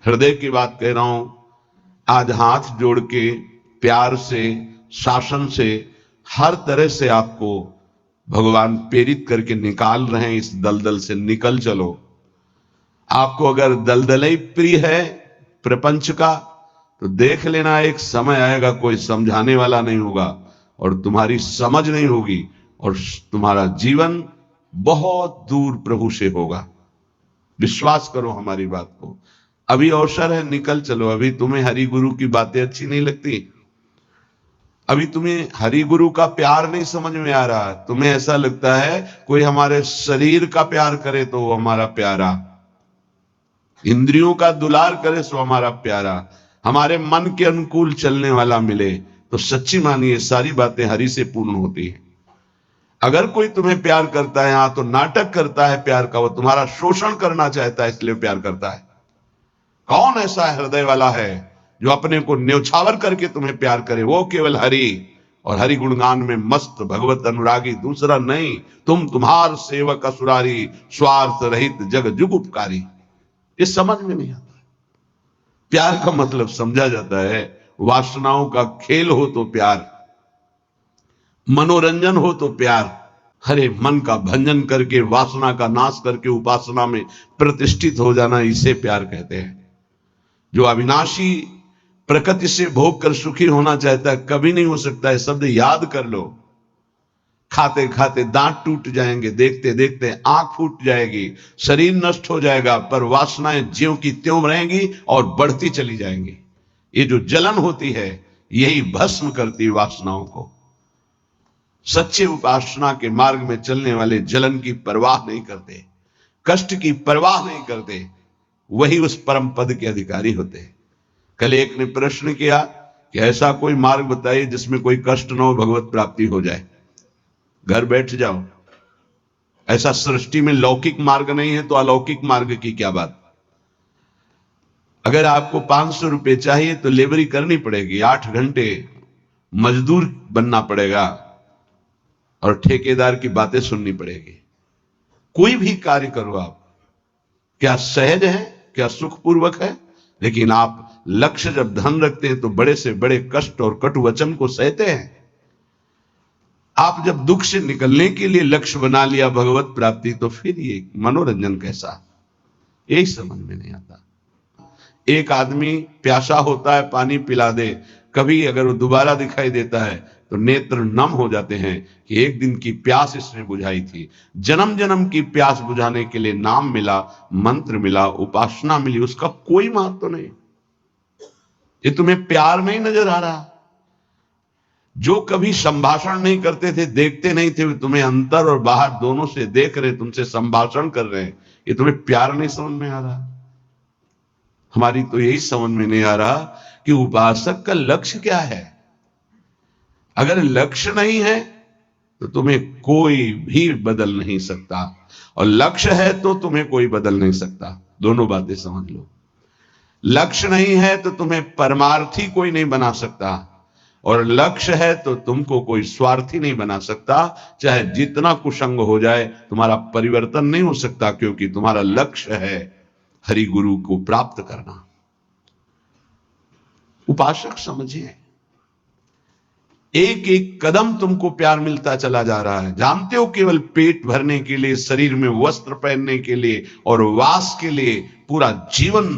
हृदय की बात कह रहा हूं। आज हाथ जोड़ के प्यार से, शासन से, हर तरह से आपको भगवान प्रेरित करके निकाल रहे हैं। इस दलदल से निकल चलो। आपको अगर दलदल ही प्रिय है प्रपंच का, तो देख लेना एक समय आएगा कोई समझाने वाला नहीं होगा और तुम्हारी समझ नहीं होगी और तुम्हारा जीवन बहुत दूर प्रभु से होगा। विश्वास करो हमारी बात को। अभी अवसर है, निकल चलो। अभी तुम्हें हरि गुरु की बातें अच्छी नहीं लगती, अभी तुम्हें हरि गुरु का प्यार नहीं समझ में आ रहा, तुम्हें ऐसा लगता है कोई हमारे शरीर का प्यार करे तो वो हमारा प्यारा, इंद्रियों का दुलार करे सो हमारा प्यारा, हमारे मन के अनुकूल चलने वाला मिले तो सच्ची मानिए सारी बातें हरि से पूर्ण होती है। अगर कोई तुम्हें प्यार करता है, तो नाटक करता है प्यार का, वो तुम्हारा शोषण करना चाहता है इसलिए प्यार करता है। कौन ऐसा हृदय वाला है जो अपने को न्यौछावर करके तुम्हें प्यार करे? वो केवल हरि, और हरि गुणगान में मस्त भगवत अनुरागी, दूसरा नहीं। तुम तुम्हार सेवक असुरारी, स्वार्थ रहित जग जुग उपकारी। ये समझ में नहीं आता। प्यार का मतलब समझा जाता है, वासनाओं का खेल हो तो प्यार, मनोरंजन हो तो प्यार, हरे मन का भंजन करके, वासना का नाश करके उपासना में प्रतिष्ठित हो जाना, इसे प्यार कहते हैं। जो अविनाशी प्रकृति से भोग कर सुखी होना चाहता है, कभी नहीं हो सकता है। शब्द याद कर लो। खाते खाते दांत टूट जाएंगे, देखते देखते आंख फूट जाएगी, शरीर नष्ट हो जाएगा, पर वासनाएं ज्यों की त्यों रहेंगी और बढ़ती चली जाएंगी। ये जो जलन होती है, यही भस्म करती वासनाओं को। सच्चे उपासना के मार्ग में चलने वाले जलन की परवाह नहीं करते, कष्ट की परवाह नहीं करते, वही उस परम पद के अधिकारी होते हैं। कल एक ने प्रश्न किया कि ऐसा कोई मार्ग बताइए जिसमें कोई कष्ट न हो, भगवत प्राप्ति हो जाए। घर बैठ जाओ। ऐसा सृष्टि में लौकिक मार्ग नहीं है तो अलौकिक मार्ग की क्या बात। अगर आपको 500 रुपए चाहिए तो लेबरी करनी पड़ेगी, 8 घंटे मजदूर बनना पड़ेगा और ठेकेदार की बातें सुननी पड़ेगी। कोई भी कार्य करो आप, क्या सहज है, क्या सुखपूर्वक है, लेकिन आप लक्ष्य जब धन रखते हैं तो बड़े से बड़े कष्ट और कटु वचन को सहते हैं। आप जब दुख से निकलने के लिए लक्ष्य बना लिया भगवत प्राप्ति, तो फिर ये मनोरंजन कैसा, यही समझ में नहीं आता। एक आदमी प्यासा होता है, पानी पिला दे, कभी अगर वो दोबारा दिखाई देता है तो नेत्र नम हो जाते हैं कि एक दिन की प्यास इसने बुझाई थी। जन्म जन्म की प्यास बुझाने के लिए नाम मिला, मंत्र मिला, उपासना मिली, उसका कोई महत्व नहीं। ये तुम्हें प्यार नहीं नजर आ रहा। जो कभी संभाषण नहीं करते थे, देखते नहीं थे, तुम्हें अंतर और बाहर दोनों से देख रहे, तुमसे संभाषण कर रहे हैं, ये तुम्हें प्यार नहीं समझ में आ रहा। हमारी तो यही समझ में नहीं आ रहा कि उपासक का लक्ष्य क्या है। अगर लक्ष्य नहीं है तो तुम्हें कोई भी बदल नहीं सकता, और लक्ष्य है तो तुम्हें कोई बदल नहीं सकता। दोनों बातें समझ लो। लक्ष्य नहीं है तो तुम्हें परमार्थी कोई नहीं बना सकता, और लक्ष्य है तो तुमको कोई स्वार्थी नहीं बना सकता। चाहे जितना कुसंग हो जाए, तुम्हारा परिवर्तन नहीं हो सकता, क्योंकि तुम्हारा लक्ष्य है हरि गुरु को प्राप्त करना। उपासक समझिए, एक एक कदम तुमको प्यार मिलता चला जा रहा है। जानते हो, केवल पेट भरने के लिए, शरीर में वस्त्र पहनने के लिए और वास के लिए पूरा जीवन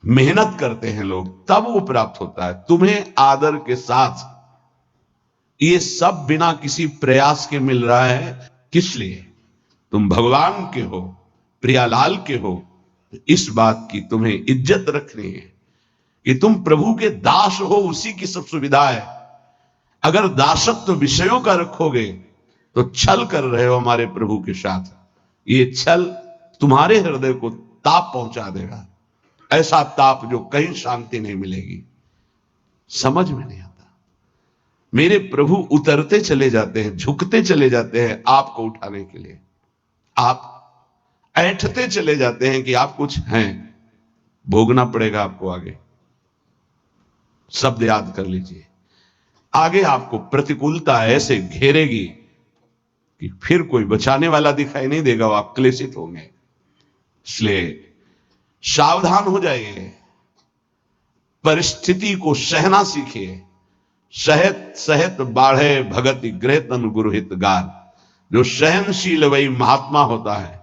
मेहनत करते हैं लोग, तब वो प्राप्त होता है। तुम्हें आदर के साथ ये सब बिना किसी प्रयास के मिल रहा है। किस लिए? तुम भगवान के हो, प्रियालाल के हो। इस बात की तुम्हें इज्जत रखनी है कि तुम प्रभु के दास हो, उसी की सब सुविधा है। अगर दासत्व विषयों का रखोगे तो छल कर रहे हो हमारे प्रभु के साथ। ये छल तुम्हारे हृदय को ताप पहुंचा देगा, ऐसा ताप जो कहीं शांति नहीं मिलेगी। समझ में नहीं आता। मेरे प्रभु उतरते चले जाते हैं, झुकते चले जाते हैं आपको उठाने के लिए। आप ऐंठते चले जाते हैं कि आप कुछ हैं, भोगना पड़ेगा आपको आगे। शब्द याद कर लीजिए। आगे आपको प्रतिकूलता ऐसे घेरेगी कि फिर कोई बचाने वाला दिखाई नहीं देगा, आप क्लेशित होंगे। इसलिए सावधान हो जाइए, परिस्थिति को सहना सीखिए। सहत सहत बाढ़े भगति गृह तन गुरु हितगार। जो सहनशील वही महात्मा होता है,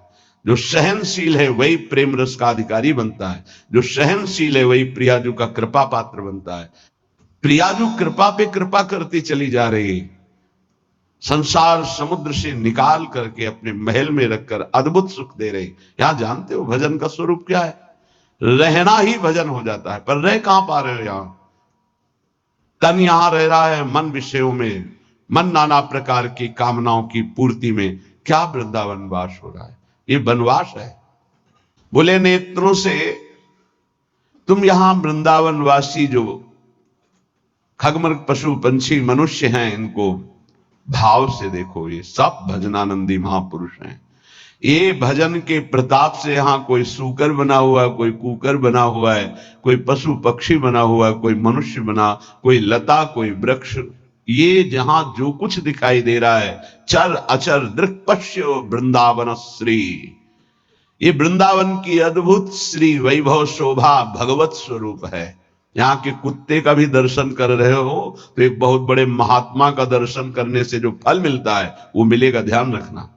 जो सहनशील है वही प्रेम रस का अधिकारी बनता है, जो सहनशील है वही प्रियाजू का कृपा पात्र बनता है। प्रियाजू कृपा पे कृपा करती चली जा रही, संसार समुद्र से निकाल करके अपने महल में रखकर अद्भुत सुख दे रही। यहां जानते हो भजन का स्वरूप क्या है? रहना ही भजन हो जाता है। पर रह कहां पा रहे हो? यहां तन यहां रह रहा है मन विषयों में, मन नाना प्रकार की कामनाओं की पूर्ति में। क्या वृंदावन वास हो रहा है? ये वनवास है। बोले नेत्रों से तुम यहां वृंदावनवासी जो खगमर्ग पशु पंछी मनुष्य हैं, इनको भाव से देखो। ये सब भजनानंदी महापुरुष हैं। ये भजन के प्रताप से यहां कोई सूकर बना हुआ है, कोई कुकर बना हुआ है, कोई पशु पक्षी बना हुआ है, कोई मनुष्य बना, कोई लता, कोई वृक्ष। ये जहां जो कुछ दिखाई दे रहा है, चर अचर दृक्पश्य वृंदावन श्री। ये वृंदावन की अद्भुत श्री वैभव शोभा भगवत स्वरूप है। यहां के कुत्ते का भी दर्शन कर रहे हो तो एक बहुत बड़े महात्मा का दर्शन करने से जो फल मिलता है वो मिलेगा, ध्यान रखना।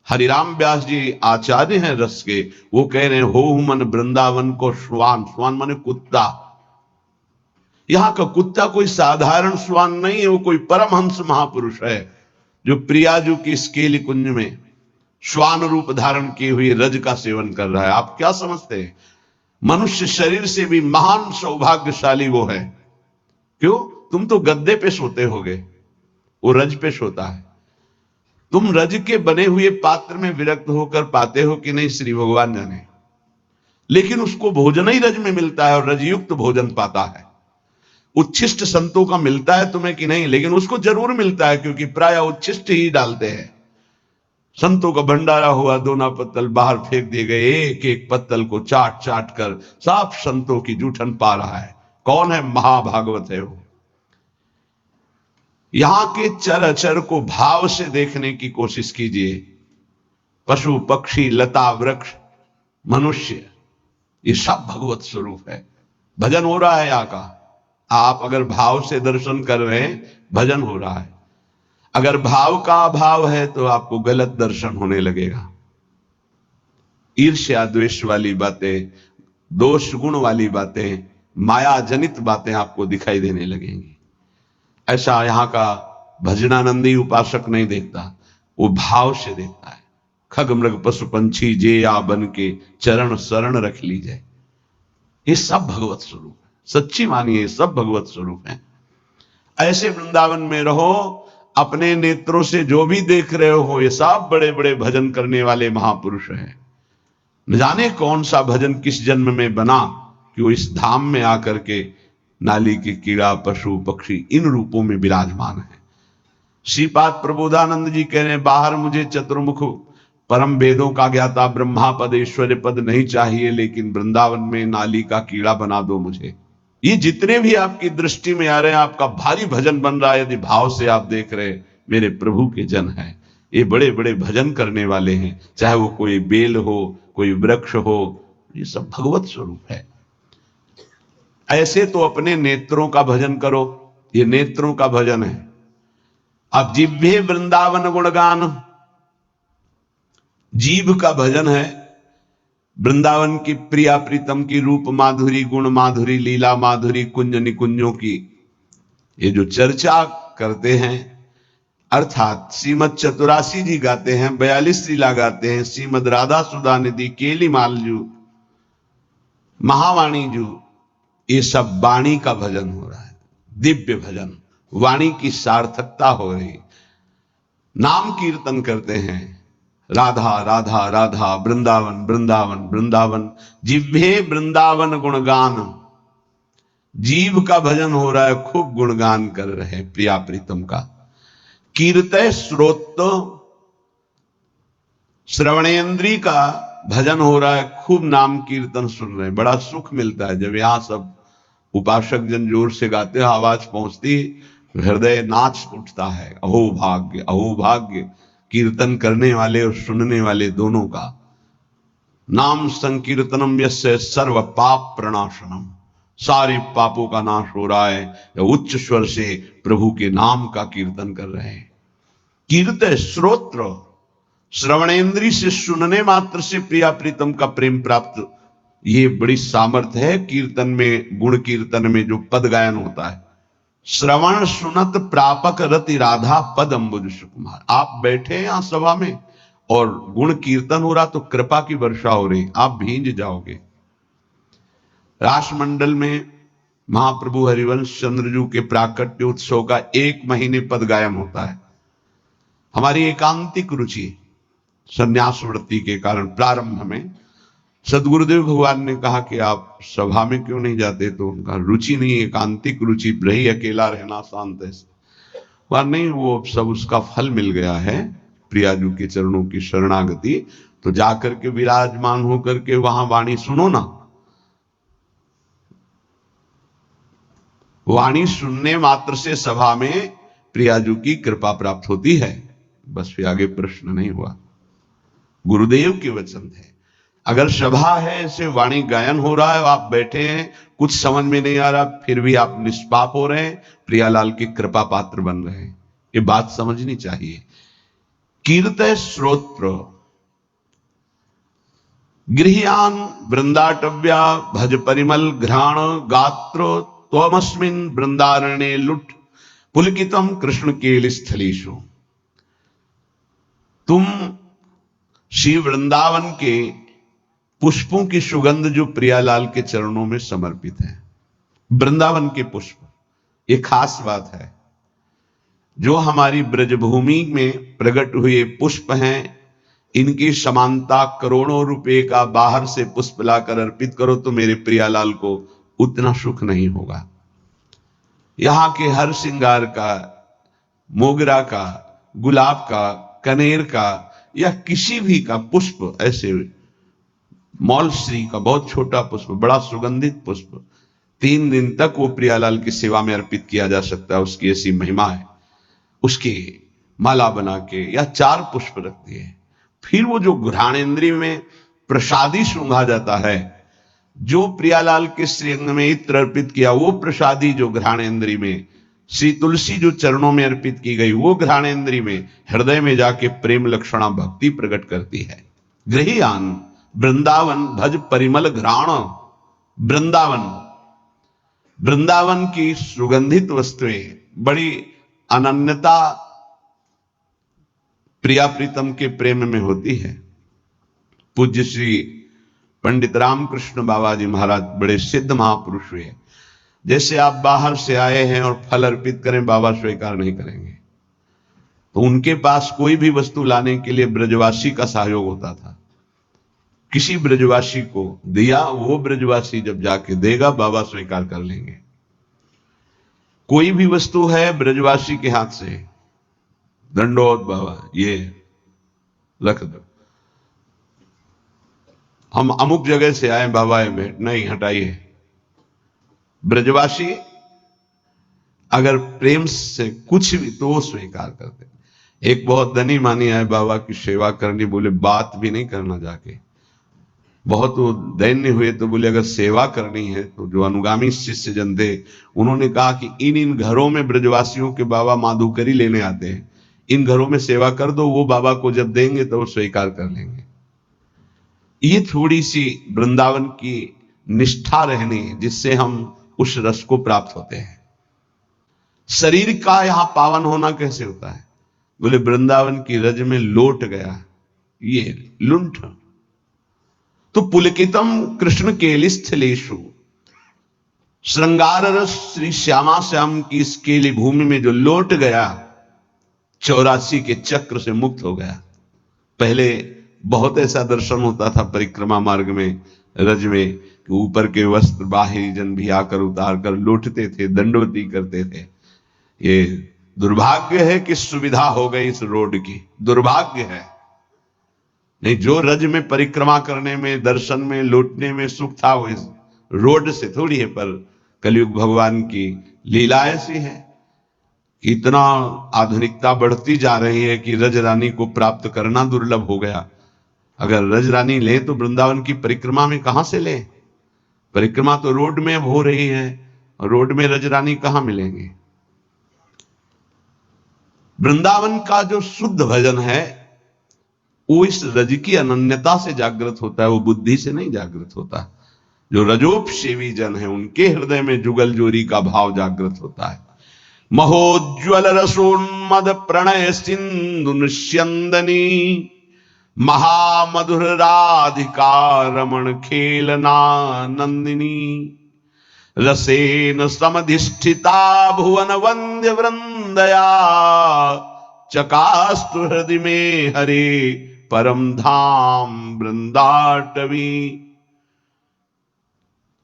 हरिराम व्यास जी आचार्य हैं रस के, वो कह रहे हैं हो मन वृंदावन को श्वान। श्वान माने कुत्ता। यहां का कुत्ता कोई साधारण श्वान नहीं है, वो कोई परमहंस महापुरुष है जो प्रियाजू की स्केली कुंज में श्वान रूप धारण की हुई रज का सेवन कर रहा है। आप क्या समझते हैं? मनुष्य शरीर से भी महान सौभाग्यशाली वो है। क्यों? तुम तो गद्दे पे सोते होगे, वो रज पे सोता है। तुम रज के बने हुए पात्र में विरक्त होकर पाते हो कि नहीं, श्री भगवान जाने। लेकिन उसको भोजन ही रज में मिलता है और रजयुक्त भोजन पाता है। उच्छिष्ट संतों का मिलता है तुम्हें कि नहीं, लेकिन उसको जरूर मिलता है क्योंकि प्राय उच्छिष्ट ही डालते हैं। संतों का भंडारा हुआ, दोना पत्तल बाहर फेंक दिए गए, एक एक पत्तल को चाट चाट कर साफ संतों की जूठन पा रहा है। कौन है? महाभागवत है वो। यहां के चर अचर को भाव से देखने की कोशिश कीजिए। पशु पक्षी लता वृक्ष मनुष्य, ये सब भगवत स्वरूप है। भजन हो रहा है यहाँ का। आप अगर भाव से दर्शन कर रहे हैं, भजन हो रहा है। अगर भाव का अभाव है तो आपको गलत दर्शन होने लगेगा। ईर्ष्या द्वेष वाली बातें, दोष गुण वाली बातें, माया जनित बातें आपको दिखाई देने लगेंगी। ऐसा यहां का भजनानंदी उपासक नहीं देखता, वो भाव से देखता है। खग मृग पशु पंछी जे या बन के चरण शरण रख लीजिए। ये सब भगवत स्वरूप है। सच्ची मानिए, सब भगवत स्वरूप है। ऐसे वृंदावन में रहो, अपने नेत्रों से जो भी देख रहे हो ये सब बड़े बड़े भजन करने वाले महापुरुष हैं। न जाने कौन सा भजन किस जन्म में बना कि वो इस धाम में आकर के नाली के कीड़ा पशु पक्षी इन रूपों में विराजमान है। श्रीपाद प्रबोधानंद जी कह रहे हैं, बाहर मुझे चतुर्मुख परम वेदों का ज्ञाता ब्रह्मा पद ऐश्वर्य पद नहीं चाहिए, लेकिन वृंदावन में नाली का कीड़ा बना दो मुझे। ये जितने भी आपकी दृष्टि में आ रहे हैं, आपका भारी भजन बन रहा है यदि भाव से आप देख रहे हैं। मेरे प्रभु के जन हैं, ये बड़े बड़े भजन करने वाले हैं। चाहे वो कोई बेल हो, कोई वृक्ष हो, ये सब भगवत स्वरूप है। ऐसे तो अपने नेत्रों का भजन करो, ये नेत्रों का भजन है। अब जिह्वे वृंदावन गुणगान, जीभ का भजन है। वृंदावन की प्रिया प्रीतम की रूप माधुरी, गुण माधुरी, लीला माधुरी, कुंज निकुंजों की ये जो चर्चा करते हैं, अर्थात श्रीमद चतुरासी जी गाते हैं, 42 लीला गाते हैं, श्रीमद राधा सुधा निधि, केली मालजू, महावाणी जू, ये सब वाणी का भजन हो रहा है। दिव्य भजन, वाणी की सार्थकता हो रही। नाम कीर्तन करते हैं, राधा राधा राधा, वृंदावन वृंदावन वृंदावन, जिह्वे वृंदावन गुणगान। जीव का भजन हो रहा है, खूब गुणगान कर रहे हैं प्रिया प्रीतम का। कीर्तय श्रोत, श्रवणेन्द्री का भजन हो रहा है, खूब नाम कीर्तन सुन रहे हैं। बड़ा सुख मिलता है जब यहां सब उपासक जन जोर से गाते हैं, आवाज पहुंचती, हृदय नाच उठता है। अहो भाग्य, अहो भाग्य कीर्तन करने वाले और सुनने वाले दोनों का। नाम संकीर्तनम यस्य सर्व पाप प्रणाशनम, सारे पापों का नाश हो रहा है या उच्च स्वर से प्रभु के नाम का कीर्तन कर रहे हैं। कीर्तन श्रोत्र, श्रवणेन्द्री से सुनने मात्र से प्रिया प्रीतम का प्रेम प्राप्त, ये बड़ी सामर्थ्य है कीर्तन में। गुण कीर्तन में जो पद गायन होता है, श्रवण सुनत प्रापक रति राधा पद अम्बुज सुकुमार। आप बैठे हैं यहां सभा में और गुण कीर्तन हो रहा तो कृपा की वर्षा हो रही, आप भींज जाओगे। रासमंडल में महाप्रभु हरिवंश चंद्रजू के प्राकट्य उत्सव का 1 महीने पद गायन होता है। हमारी एकांतिक रुचि संन्यास वृत्ति के कारण प्रारंभ में सदगुरुदेव भगवान ने कहा कि आप सभा में क्यों नहीं जाते, तो उनका रुचि नहीं, एकांतिक रुचि रही, अकेला रहना शांत है। वह नहीं, वो सब उसका फल मिल गया है, प्रियाजू के चरणों की शरणागति। तो जाकर के विराजमान होकर के वहां वाणी सुनो ना, वाणी सुनने मात्र से सभा में प्रियाजू की कृपा प्राप्त होती है। बस फिर आगे प्रश्न नहीं हुआ, गुरुदेव के वचन थे। अगर सभा है, ऐसे वाणी गायन हो रहा है, आप बैठे हैं, कुछ समझ में नहीं आ रहा, फिर भी आप निष्पाप हो रहे हैं, प्रियालाल की कृपा पात्र बन रहे हैं, ये बात समझनी चाहिए। कीर्तय श्रोत्र गृह्यान वृंदाटव्या भज परिमल घ्राण गात्र त्वमस्मिन् वृंदारण्ये लुट पुलकितम कृष्ण केल स्थलीषु। तुम श्री वृंदावन के पुष्पों की सुगंध जो प्रियालाल के चरणों में समर्पित है, वृंदावन के पुष्प, ये खास बात है। जो हमारी ब्रजभूमि में प्रकट हुए पुष्प हैं, इनकी समानता करोड़ों रुपए का बाहर से पुष्प लाकर अर्पित करो तो मेरे प्रियालाल को उतना सुख नहीं होगा। यहां के हर श्रृंगार का, मोगरा का, गुलाब का, कनेर का या किसी भी का पुष्प, ऐसे मौलश्री का बहुत छोटा पुष्प, बड़ा सुगंधित पुष्प, 3 दिन तक वो प्रियालाल की सेवा में अर्पित किया जा सकता है, उसकी ऐसी महिमा है। उसकी माला बना के या 4 पुष्प रख दिए, फिर वो जो घ्राणेन्द्रिय में प्रसादी सूंघा जाता है, जो प्रियालाल के श्रीअंग में इत्र अर्पित किया, वो प्रसादी जो घ्राणेन्द्रिय में, श्री तुलसी जो चरणों में अर्पित की गई, वो घ्राणेन्द्रिय में, हृदय में जाके प्रेम लक्षणा भक्ति प्रकट करती है। गृह्यान वृंदावन भज परिमल घ्राण, वृंदावन, वृंदावन की सुगंधित वस्तुएं, बड़ी अनन्यता प्रिया प्रीतम के प्रेम में होती है। पूज्य श्री पंडित रामकृष्ण बाबा जी महाराज बड़े सिद्ध महापुरुष हुए। जैसे आप बाहर से आए हैं और फल अर्पित करें, बाबा स्वीकार नहीं करेंगे, तो उनके पास कोई भी वस्तु लाने के लिए ब्रजवासी का सहयोग होता था। किसी ब्रजवासी को दिया, वो ब्रजवासी जब जाके देगा, बाबा स्वीकार कर लेंगे। कोई भी वस्तु है ब्रजवासी के हाथ से, दंडोत बाबा, ये रख दो, हम अमुक जगह से आए बाबा, ये भेंट नहीं, हटाइए। ब्रजवासी अगर प्रेम से कुछ भी तो स्वीकार करते। एक बहुत धनी मानी आए बाबा की सेवा करनी, बोले बात भी नहीं करना जाके, बहुत वो दैन्य हुए, तो बोले अगर सेवा करनी है तो जो अनुगामी शिष्य जन थे, उन्होंने कहा कि इन घरों में ब्रजवासियों के बाबा माधुकरी लेने आते हैं, इन घरों में सेवा कर दो, वो बाबा को जब देंगे तो वो स्वीकार कर लेंगे। ये थोड़ी सी वृंदावन की निष्ठा रहनी, जिससे हम उस रस को प्राप्त होते हैं। शरीर का यहां पावन होना कैसे होता है? बोले वृंदावन की रज में लोट गया, ये लुंठ। तो पुलकितम कृष्ण केलि स्थलेषु, श्रृंगार रस श्री श्यामा श्याम की इस केली भूमि में जो लोट गया, 84 के चक्र से मुक्त हो गया। पहले बहुत ऐसा दर्शन होता था परिक्रमा मार्ग में, रज में, कि ऊपर के वस्त्र बाहरी जन भी आकर उतार कर लौटते थे, दंडवती करते थे। ये दुर्भाग्य है कि सुविधा हो गई इस रोड की, दुर्भाग्य है। नहीं, जो रज में परिक्रमा करने में, दर्शन में, लौटने में सुख था, वो इस रोड से थोड़ी है। पर कलयुग भगवान की लीला ऐसी है, इतना आधुनिकता बढ़ती जा रही है कि रज रानी को प्राप्त करना दुर्लभ हो गया। अगर रजरानी लें तो वृंदावन की परिक्रमा में कहां से लें? परिक्रमा तो रोड में हो रही है, और रोड में रजरानी कहां मिलेंगे? वृंदावन का जो शुद्ध भजन है वो इस रज की अनन्यता से जागृत होता है, वो बुद्धि से नहीं जागृत होता। जो रजोपसेवी जन है उनके हृदय में जुगल जोरी का भाव जागृत होता है। महोज्वल रसोन्मद प्रणय सिंधु निस्यंदनी महामधुर राधिका रमण खेलना नंदिनी रसेन समधिष्ठिता भुवन वंद्य वृंदया चकास्तु हृदय में हरे परम धाम वृंदाटवी।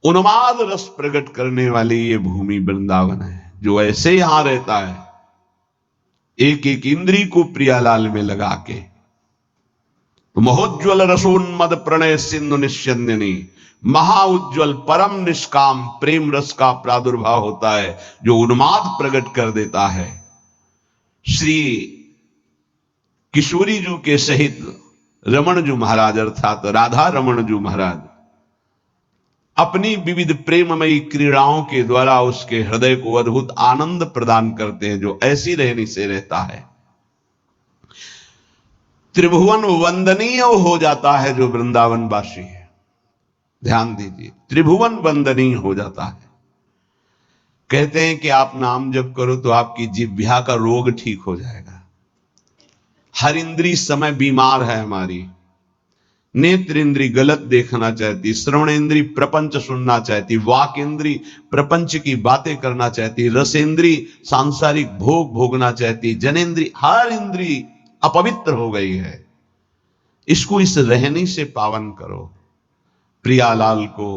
उन्माद रस प्रकट करने वाली ये भूमि वृंदावन है, जो ऐसे यहां रहता है एक एक इंद्री को प्रियालाल में लगा के। तो महोज्वल रसोन्मद प्रणय सिंधु निस्यंदिनी, महाउज्ज्वल परम निष्काम प्रेम रस का प्रादुर्भाव होता है जो उन्माद प्रकट कर देता है। श्री किशोरी जी के सहित रमण जी महाराज अर्थात राधा रमण जी महाराज अपनी विविध प्रेममयी क्रीड़ाओं के द्वारा उसके हृदय को अद्भुत आनंद प्रदान करते हैं, जो ऐसी रहनी से रहता है। त्रिभुवन वंदनीय हो जाता है जो वृंदावन वासी है। ध्यान दीजिए, त्रिभुवन वंदनीय हो जाता है। कहते हैं कि आप नाम जप करो तो आपकी जिह्वा का रोग ठीक हो जाएगा। हर इंद्री इस समय बीमार है हमारी। नेत्र इंद्री गलत देखना चाहती, श्रवण इंद्री प्रपंच सुनना चाहती, वाक इंद्री प्रपंच की बातें करना चाहती, रस इंद्री सांसारिक भोग भोगना चाहती, जनेन्द्री हर इंद्री अपवित्र हो गई है। इसको इस रहनी से पावन करो। प्रियालाल को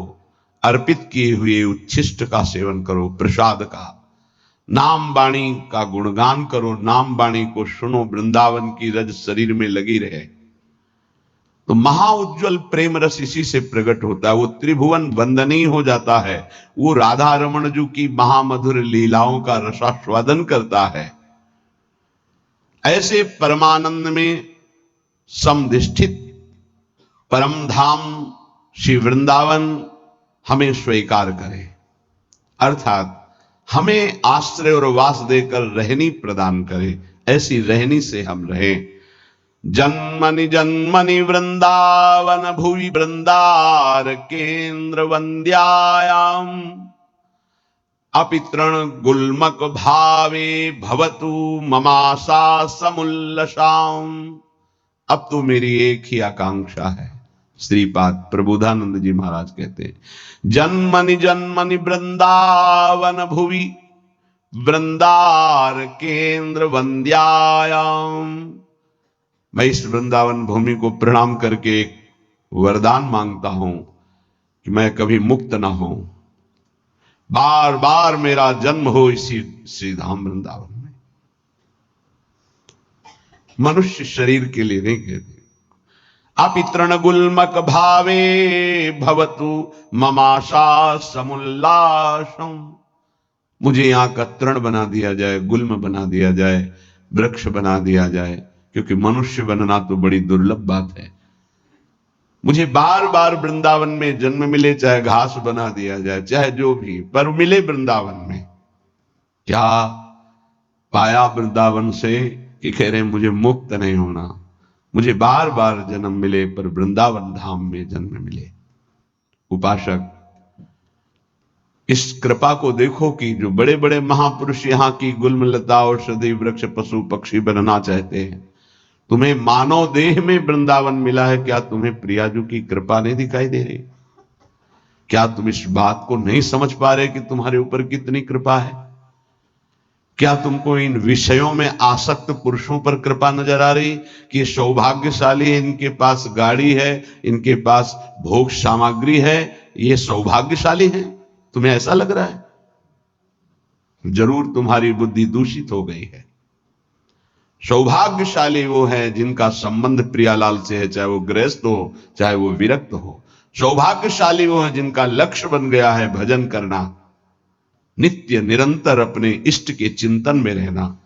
अर्पित किए हुए उच्छिष्ट का सेवन करो, प्रसाद का। नाम वाणी का गुणगान करो, नाम वाणी को सुनो, वृंदावन की रज शरीर में लगी रहे। तो महाउज्ज्वल प्रेम रस इसी से प्रकट होता है। वो त्रिभुवन वंदनीय हो जाता है। वो राधा रमण जी की महामधुर लीलाओं का रसास्वादन करता है। ऐसे परमानंद में समधिष्ठित परम धाम श्री वृंदावन हमें स्वीकार करे, अर्थात हमें आश्रय और वास देकर रहनी प्रदान करे। ऐसी रहनी से हम रहें। जन्मनि जन्मनि वृंदावन भुवि वृंदार केंद्र वंद्यायाम अपि तृण गुल्मक भावे भवतु ममाशा समुल्लसाम। अब तो मेरी एक ही आकांक्षा है। श्रीपाद प्रबोधानंद जी महाराज कहते हैं, जन्मनि जन्मनि वृंदावन भुवि वृंदार केंद्र वंद्यायाम। मैं इस वृंदावन भूमि को प्रणाम करके एक वरदान मांगता हूं कि मैं कभी मुक्त ना हूं, बार बार मेरा जन्म हो इसी श्रीधाम वृंदावन में। मनुष्य शरीर के लिए नहीं कहते। अपि तृण गुल्मक भावे भवतु ममाशा समुल्लासम। मुझे यहां का तृण बना दिया जाए, गुल्म बना दिया जाए, वृक्ष बना दिया जाए, क्योंकि मनुष्य बनना तो बड़ी दुर्लभ बात है। मुझे बार बार वृंदावन में जन्म मिले, चाहे घास बना दिया जाए, चाहे जो भी, पर मिले वृंदावन में। क्या पाया वृंदावन से कि कह रहे मुझे मुक्त नहीं होना, मुझे बार बार जन्म मिले पर वृंदावन धाम में जन्म मिले। उपासक, इस कृपा को देखो कि जो बड़े बड़े महापुरुष यहाँ की गुल्मलता औषधि वृक्ष पशु पक्षी बनना चाहते हैं, तुम्हें मानव देह में वृंदावन मिला है। क्या तुम्हें प्रियाजू की कृपा नहीं दिखाई दे रही? क्या तुम इस बात को नहीं समझ पा रहे कि तुम्हारे ऊपर कितनी कृपा है? क्या तुमको इन विषयों में आसक्त पुरुषों पर कृपा नजर आ रही कि सौभाग्यशाली है, इनके पास गाड़ी है, इनके पास भोग सामग्री है, ये सौभाग्यशाली है? तुम्हें ऐसा लग रहा है? जरूर तुम्हारी बुद्धि दूषित हो गई है। सौभाग्यशाली वो है जिनका संबंध प्रियालाल से है, चाहे वो गृहस्थ हो चाहे वो विरक्त हो। सौभाग्यशाली वो है जिनका लक्ष्य बन गया है भजन करना, नित्य निरंतर अपने इष्ट के चिंतन में रहना।